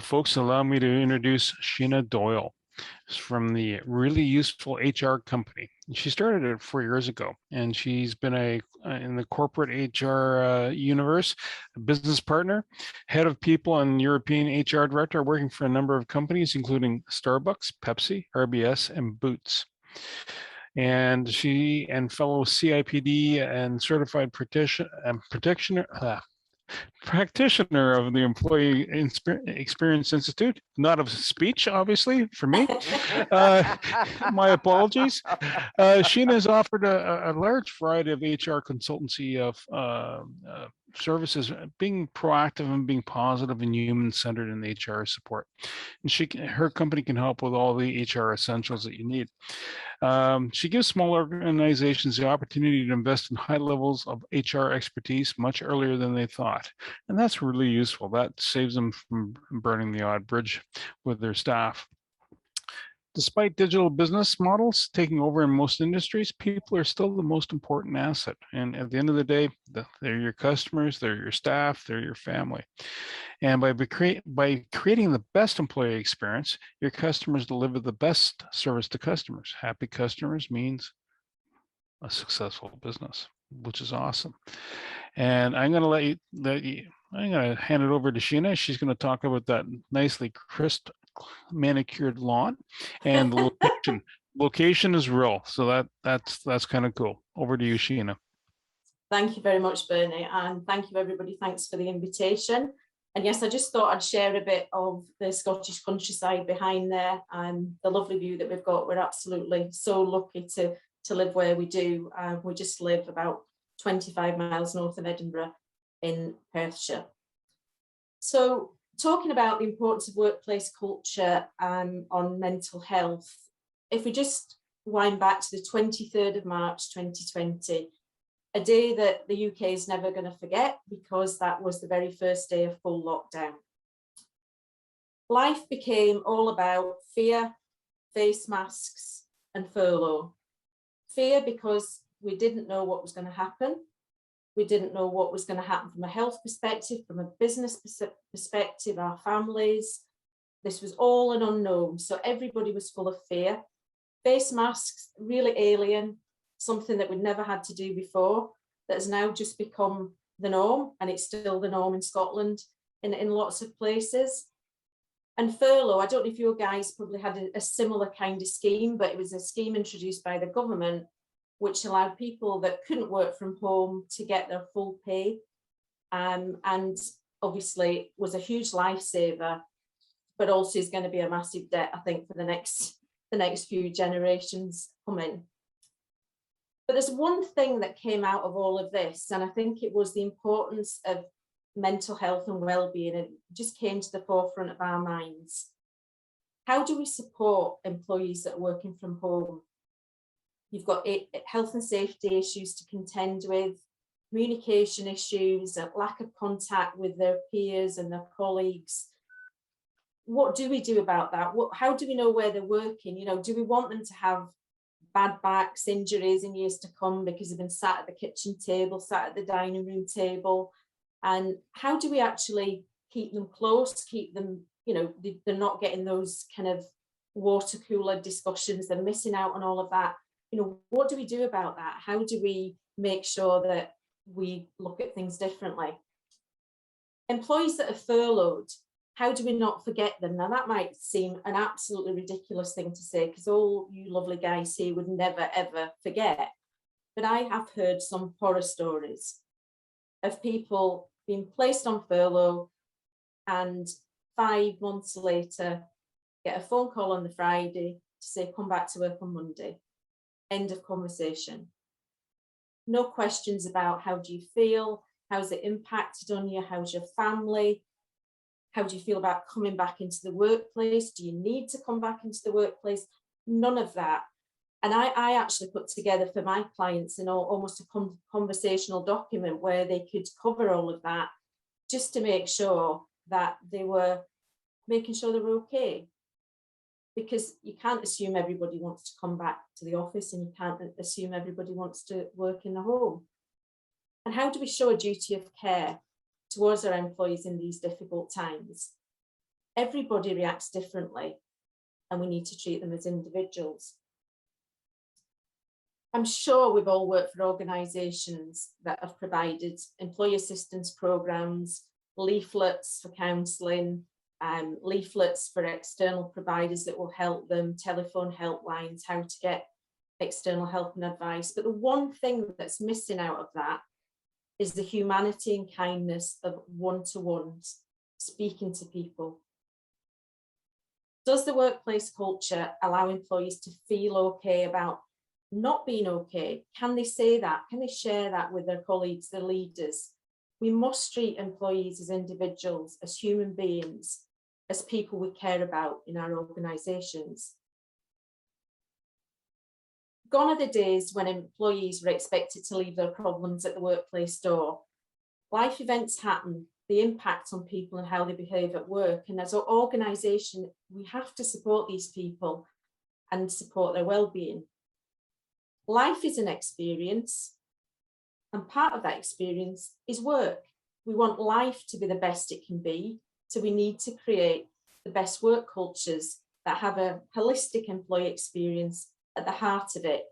folks, allow me to introduce Sheena Doyle. She's from the Really Useful HR Company. She started it 4 years ago, and she's been in the corporate HR universe, a business partner, head of people, and European HR director, working for a number of companies, including Starbucks, Pepsi, RBS, and Boots. And she and fellow CIPD and certified practitioner of the Employee Experience Institute, not of speech, obviously, for me. My apologies. Sheena has offered a large variety of HR consultancy of services, being proactive and being positive and human-centered in HR support. And her company can help with all the HR essentials that you need. She gives small organizations the opportunity to invest in high levels of HR expertise much earlier than they thought. And that's really useful. That saves them from burning the odd bridge with their staff. Despite digital business models taking over in most industries, people are still the most important asset. And at the end of the day, they're your customers, they're your staff, they're your family. And by creating the best employee experience, your customers deliver the best service to customers. Happy customers means a successful business, which is awesome. And I'm going to hand it over to Sheena. She's going to talk about that nicely crisp manicured lawn, and the location. Location is real, so that's kind of cool. Over to you, Sheena. Thank you very much, Bernie, and thank you everybody. Thanks for the invitation. And yes, I just thought I'd share a bit of the Scottish countryside behind there and the lovely view that we've got. We're absolutely so lucky to live where we do. We just live about 25 miles north of Edinburgh in Perthshire. So talking about the importance of workplace culture on mental health, if we just wind back to the 23rd of March 2020, a day that the UK is never going to forget, because that was the very first day of full lockdown. Life became all about fear, face masks, and furlough. Fear because we didn't know what was going to happen. We didn't know what was going to happen from a health perspective, from a business perspective, our families. This was all an unknown. So everybody was full of fear. Face masks, really alien, something that we'd never had to do before, that has now just become the norm, and it's still the norm in Scotland in lots of places. And furlough, I don't know if you guys probably had a similar kind of scheme, but it was a scheme introduced by the government which allowed people that couldn't work from home to get their full pay, and obviously was a huge lifesaver, but also is going to be a massive debt, I think, for the next few generations coming. But there's one thing that came out of all of this, and I think it was the importance of mental health and well-being. It just came to the forefront of our minds. How do we support employees that are working from home? You've got health and safety issues to contend with, communication issues, a lack of contact with their peers and their colleagues. What do we do about that? How do we know where they're working? You know, do we want them to have bad backs, injuries in years to come because they've been sat at the kitchen table, sat at the dining room table? And how do we actually keep them close, keep them, you know, they're not getting those kind of water cooler discussions, they're missing out on all of that. You know, what do we do about that? How do we make sure that we look at things differently? Employees that are furloughed, how do we not forget them? Now that might seem an absolutely ridiculous thing to say, because all you lovely guys here would never ever forget. But I have heard some horror stories of people being placed on furlough and 5 months later get a phone call on the Friday to say, come back to work on Monday. End of conversation. No questions about how do you feel? How's it impacted on you? How's your family? How do you feel about coming back into the workplace? Do you need to come back into the workplace? None of that. And I actually put together for my clients almost a conversational document where they could cover all of that, just to make sure that they were making sure they were okay. Because you can't assume everybody wants to come back to the office, and you can't assume everybody wants to work in the home. And how do we show a duty of care towards our employees in these difficult times? Everybody reacts differently, and we need to treat them as individuals. I'm sure we've all worked for organisations that have provided employee assistance programmes, leaflets for counselling, leaflets for external providers that will help them, telephone helplines, how to get external help and advice. But the one thing that's missing out of that is the humanity and kindness of one-to-ones, speaking to people. Does the workplace culture allow employees to feel okay about not being okay? Can they say that? Can they share that with their colleagues, their leaders? We must treat employees as individuals, as human beings, as people we care about in our organisations. Gone are the days when employees were expected to leave their problems at the workplace door. Life events happen, the impact on people and how they behave at work. And as an organisation, we have to support these people and support their well-being. Life is an experience, and part of that experience is work. We want life to be the best it can be, so we need to create the best work cultures that have a holistic employee experience at the heart of it.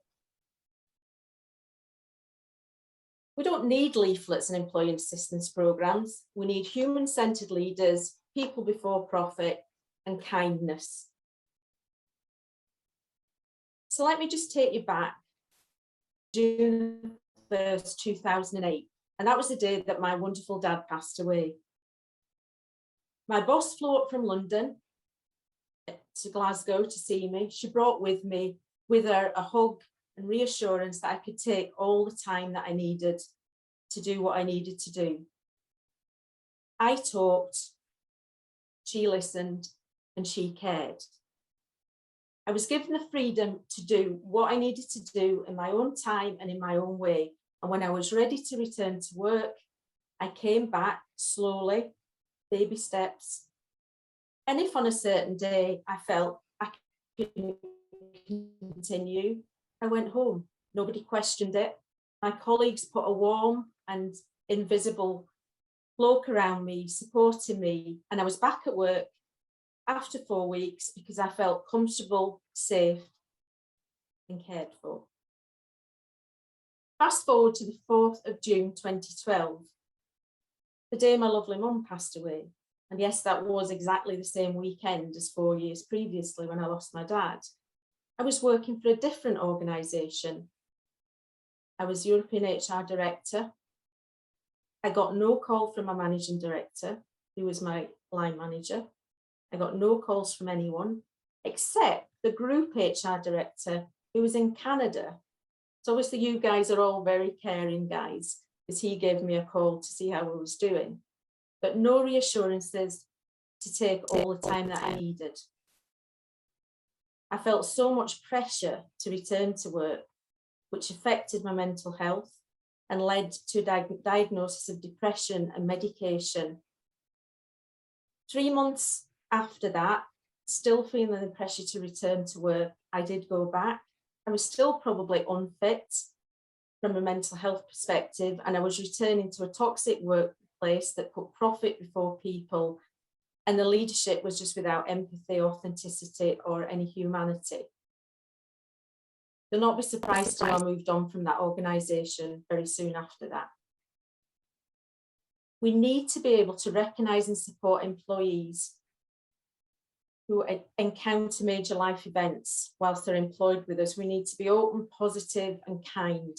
We don't need leaflets and employee assistance programs. We need human-centred leaders, people before profit, and kindness. So let me just take you back. June 1st, 2008. And that was the day that my wonderful dad passed away. My boss flew up from London to Glasgow to see me. She brought with her a hug and reassurance that I could take all the time that I needed to do what I needed to do. I talked, she listened, and she cared. I was given the freedom to do what I needed to do in my own time and in my own way. And when I was ready to return to work, I came back slowly, baby steps. And if on a certain day I felt I couldn't continue, I went home. Nobody questioned it. My colleagues put a warm and invisible cloak around me, supporting me. And I was back at work after 4 weeks because I felt comfortable, safe, and cared for. Fast forward to the 4th of June 2012, the day my lovely mum passed away. And yes, that was exactly the same weekend as 4 years previously when I lost my dad. I was working for a different organisation. I was European HR Director. I got no call from my Managing Director, who was my line manager. I got no calls from anyone except the Group HR Director, who was in Canada. So obviously you guys are all very caring guys, because he gave me a call to see how I was doing, but no reassurances to take all the time that I needed. I felt so much pressure to return to work, which affected my mental health and led to a diagnosis of depression and medication. 3 months after that, still feeling the pressure to return to work, I did go back. I was still probably unfit from a mental health perspective, and I was returning to a toxic workplace that put profit before people, and the leadership was just without empathy, authenticity, or any humanity. You'll not be surprised to know I moved on from that organisation very soon after that. We need to be able to recognise and support employees who encounter major life events whilst they're employed with us. We need to be open, positive, and kind.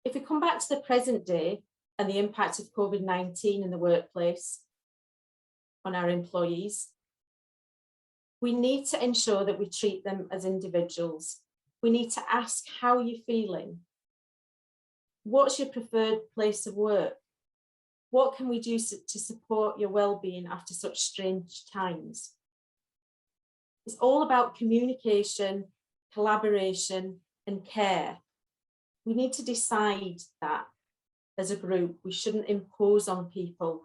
If we come back to the present day and the impact of COVID-19 in the workplace on our employees, we need to ensure that we treat them as individuals. We need to ask, how are you feeling? What's your preferred place of work? What can we do to support your well-being after such strange times? It's all about communication, collaboration, and care. We need to decide that as a group. We shouldn't impose on people.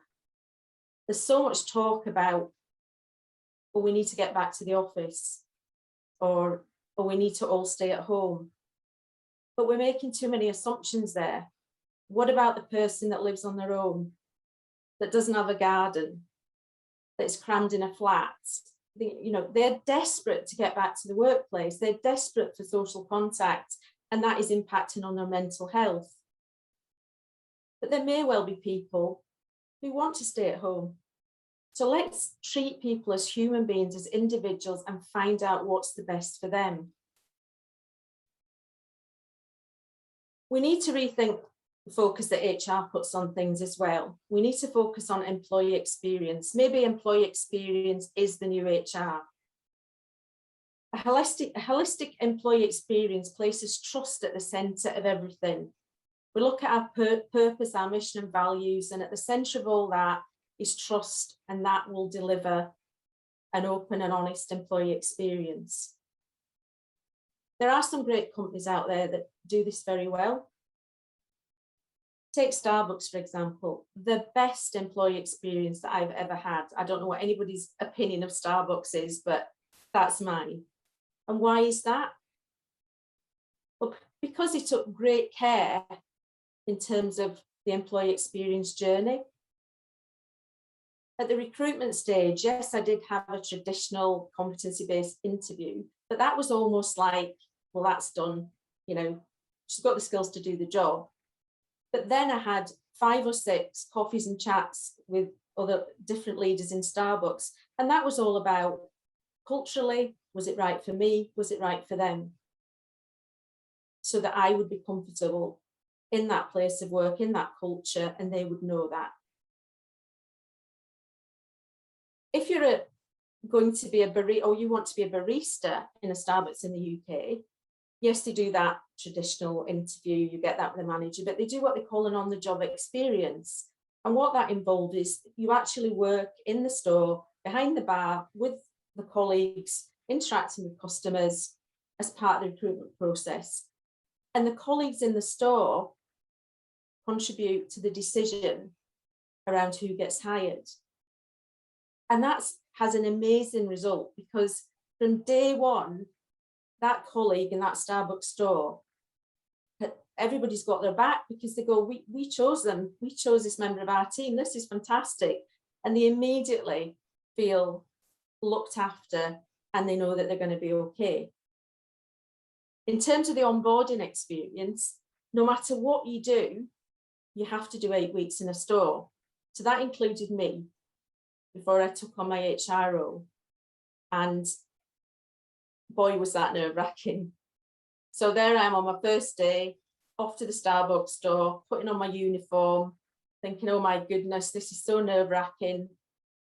There's so much talk about, well, we need to get back to the office, or we need to all stay at home. But we're making too many assumptions there. What about the person that lives on their own, that doesn't have a garden, that's crammed in a flat. You know, they're desperate to get back to the workplace. They're desperate for social contact, and that is impacting on their mental health. But there may well be people who want to stay at home. So let's treat people as human beings, as individuals, and find out what's the best for them. We need to rethink the focus that HR puts on things as well. We need to focus on employee experience. Maybe employee experience is the new HR. A holistic employee experience places trust at the centre of everything. We look at our purpose, our mission and values, and at the centre of all that is trust, and that will deliver an open and honest employee experience. There are some great companies out there that do this very well. Take Starbucks, for example, the best employee experience that I've ever had. I don't know what anybody's opinion of Starbucks is, but that's mine. And why is that? Well, because they took great care in terms of the employee experience journey. At the recruitment stage, yes, I did have a traditional competency-based interview, but that was almost like, well, that's done, you know, she's got the skills to do the job. But then I had 5 or 6 coffees and chats with other different leaders in Starbucks. And that was all about culturally, was it right for me? Was it right for them? So that I would be comfortable in that place of work, in that culture, and they would know that. If you're going to be a barista, or you want to be a barista in a Starbucks in the UK, yes, they do that traditional interview, you get that with the manager, but they do what they call an on-the-job experience. And what that involves is you actually work in the store, behind the bar, with the colleagues, interacting with customers as part of the recruitment process. And the colleagues in the store contribute to the decision around who gets hired. And that has an amazing result, because from day one, that colleague in that Starbucks store, everybody's got their back, because they go, we chose them, we chose this member of our team, this is fantastic. And they immediately feel looked after, and they know that they're going to be okay. In terms of the onboarding experience, no matter what you do, you have to do 8 weeks in a store. So that included me before I took on my HR role. And boy, was that nerve-wracking. So there I am on my first day, off to the Starbucks store, putting on my uniform, thinking, oh my goodness, this is so nerve-wracking.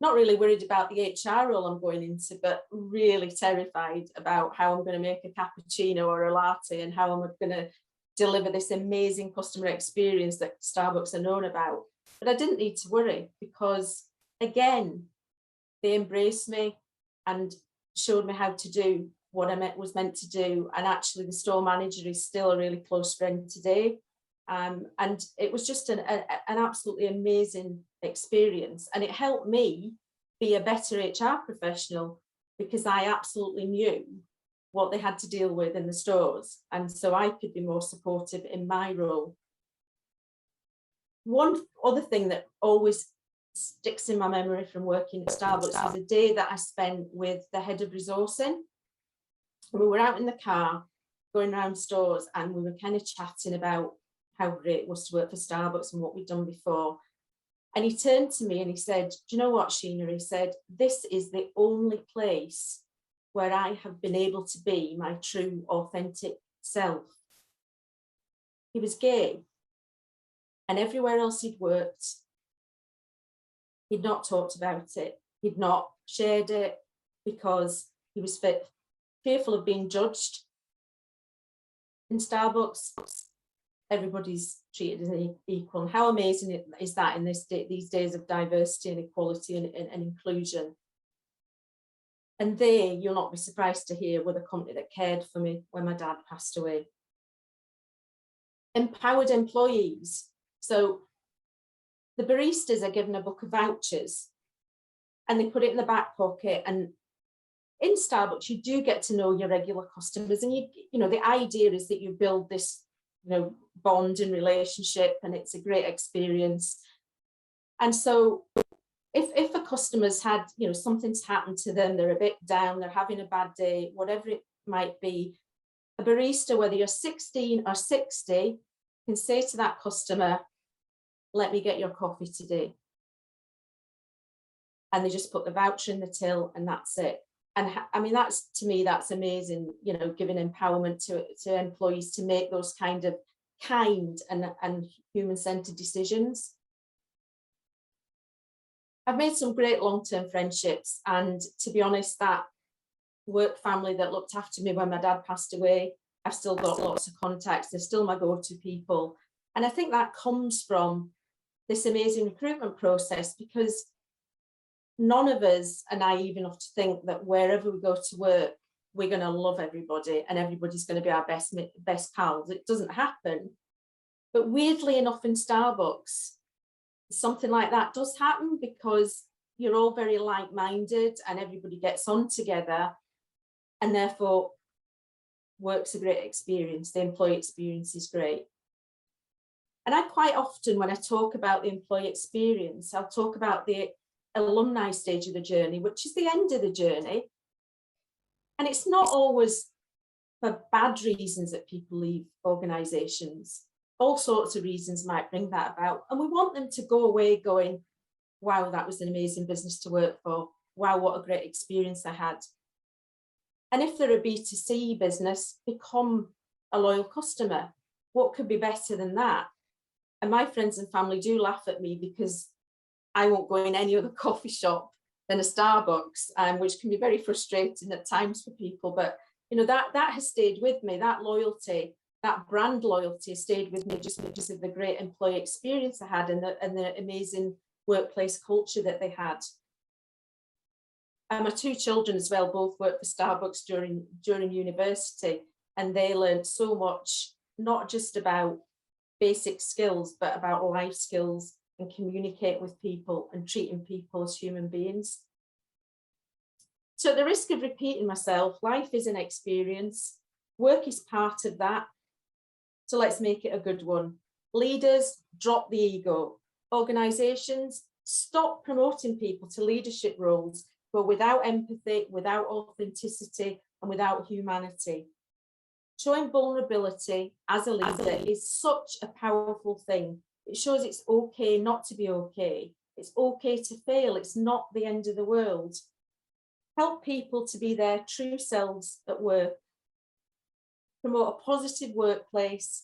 Not really worried about the HR role I'm going into, but really terrified about how I'm going to make a cappuccino or a latte, and how I'm going to deliver this amazing customer experience that Starbucks are known about. But I didn't need to worry, because again, they embraced me and showed me how to do what I was meant to do. And actually the store manager is still a really close friend today. And it was just an absolutely amazing experience. And it helped me be a better HR professional, because I absolutely knew what they had to deal with in the stores. And so I could be more supportive in my role. One other thing that always sticks in my memory from working at Starbucks was a day that I spent with the head of resourcing. We were out in the car going around stores, and we were kind of chatting about how great it was to work for Starbucks and what we'd done before. And he turned to me and he said, do you know what, Sheena? He said, this is the only place where I have been able to be my true, authentic self. He was gay, and everywhere else he'd worked, he'd not talked about it. He'd not shared it, because he was fearful of being judged. In Starbucks, everybody's treated as equal. And how amazing is that in these days of diversity and equality and inclusion? And they, you'll not be surprised to hear, were the company that cared for me when my dad passed away. Empowered employees. So the baristas are given a book of vouchers, and they put it in the back pocket. And in Starbucks, you do get to know your regular customers, and you know, the idea is that you build this, you know, bond and relationship, and it's a great experience. And so if a customer's had, you know, something's happened to them, they're a bit down, they're having a bad day, whatever it might be, a barista, whether you're 16 or 60, can say to that customer, let me get your coffee today. And they just put the voucher in the till and that's it. And I mean, that's, to me, that's amazing, you know, giving empowerment to employees to make those kind of kind and human-centered decisions. I've made some great long-term friendships, and to be honest, that work family that looked after me when my dad passed away, I've still got lots of contacts. They're still my go-to people. And I think that comes from this amazing recruitment process, because none of us are naive enough to think that wherever we go to work, we're going to love everybody and everybody's going to be our best pals. It doesn't happen. But weirdly enough, in Starbucks, something like that does happen, because you're all very like-minded and everybody gets on together, and therefore work's a great experience. The employee experience is great. And I quite often, when I talk about the employee experience, I'll talk about the alumni stage of the journey, which is the end of the journey. And it's not always for bad reasons that people leave organisations. All sorts of reasons might bring that about. And we want them to go away going, wow, that was an amazing business to work for. Wow, what a great experience I had. And if they're a B2C business, become a loyal customer. What could be better than that? And my friends and family do laugh at me, because I won't go in any other coffee shop than a Starbucks, which can be very frustrating at times for people. But you know, that has stayed with me. That loyalty, that brand loyalty, stayed with me just because of the great employee experience I had and the amazing workplace culture that they had. And my two children as well both worked for Starbucks during university, and they learned so much, not just about basic skills, but about life skills and communicate with people and treating people as human beings. So at the risk of repeating myself, life is an experience. Work is part of that. So let's make it a good one. Leaders, drop the ego. Organisations, stop promoting people to leadership roles, but without empathy, without authenticity, and without humanity. Showing vulnerability as a leader is such a powerful thing. It shows it's okay not to be okay. It's okay to fail. It's not the end of the world. Help people to be their true selves at work. Promote a positive workplace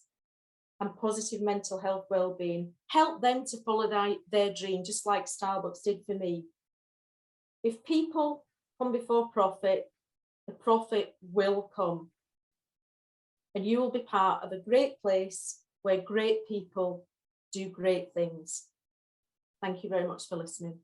and positive mental health well-being. Help them to follow their dream, just like Starbucks did for me. If people come before profit, the profit will come. And you will be part of a great place where great people do great things. Thank you very much for listening.